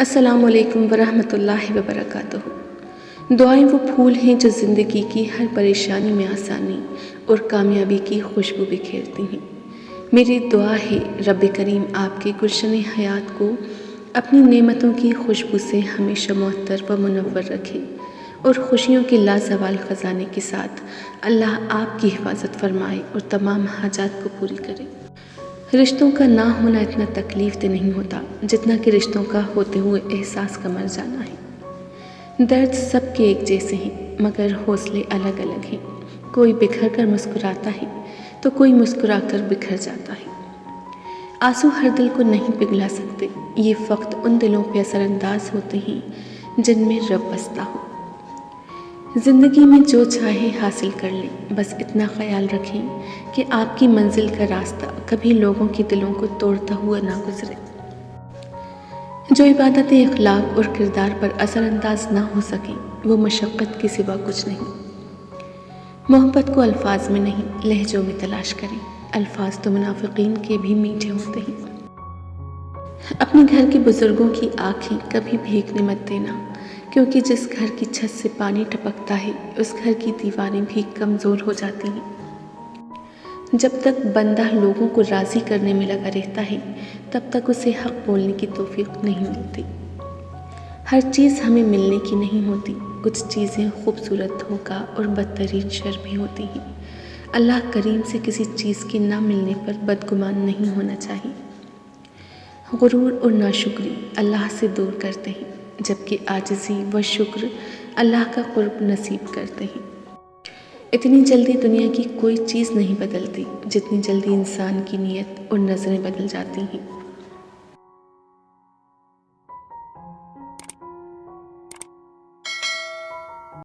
अस्सलामुअलैकुम वरहमतुल्लाहि वबरकातुहू। दुआएं वो फूल हैं जो ज़िंदगी की हर परेशानी में आसानी और कामयाबी की खुशबू बिखेरती हैं। मेरी दुआ है रब करीम आपके गुलशन हयात को अपनी नेमतों की खुशबू से हमेशा मुअत्तर व मुनव्वर रखे और खुशियों के लाजवाल ख़जाने के साथ अल्लाह आपकी हिफाजत फरमाए और तमाम हाजात को पूरी करे। रिश्तों का ना होना इतना तकलीफ तो नहीं होता जितना कि रिश्तों का होते हुए एहसास का मर जाना है। दर्द सबके एक जैसे हैं मगर हौसले अलग अलग हैं। कोई बिखर कर मुस्कुराता है तो कोई मुस्कुरा कर बिखर जाता है। आंसू हर दिल को नहीं पिघला सकते, ये फ़क्त उन दिलों पे असरअंदाज होते हैं जिनमें रब बसता हो। ज़िंदगी में जो चाहे हासिल कर लें, बस इतना ख्याल रखें कि आपकी मंजिल का रास्ता कभी लोगों के दिलों को तोड़ता हुआ ना गुजरे। जो इबादतें इखलाक और किरदार पर असरअंदाज ना हो सकें वो मशक्क़त के सिवा कुछ नहीं। मोहब्बत को अल्फाज में नहीं लहजों में तलाश करें, अल्फाज तो मुनाफिकीन के भी मीठे होते हैं। अपने घर के बुज़ुर्गों की आँखें कभी भीगने मत देना, क्योंकि जिस घर की छत से पानी टपकता है उस घर की दीवारें भी कमज़ोर हो जाती हैं। जब तक बंदा लोगों को राज़ी करने में लगा रहता है तब तक उसे हक़ बोलने की तौफ़ीक़ नहीं मिलती। हर चीज़ हमें मिलने की नहीं होती, कुछ चीज़ें खूबसूरत धोखा और बदतरीन शर भी होती हैं। अल्लाह करीम से किसी चीज़ के ना मिलने पर बदगुमान नहीं होना चाहिए। गुरूर और नाशुक्री अल्लाह से दूर करते हैं, जबकि आजिज़ी व शुक्र अल्लाह का क़ुर्ब नसीब करते हैं। इतनी जल्दी दुनिया की कोई चीज़ नहीं बदलती जितनी जल्दी इंसान की नीयत और नज़रें बदल जाती हैं।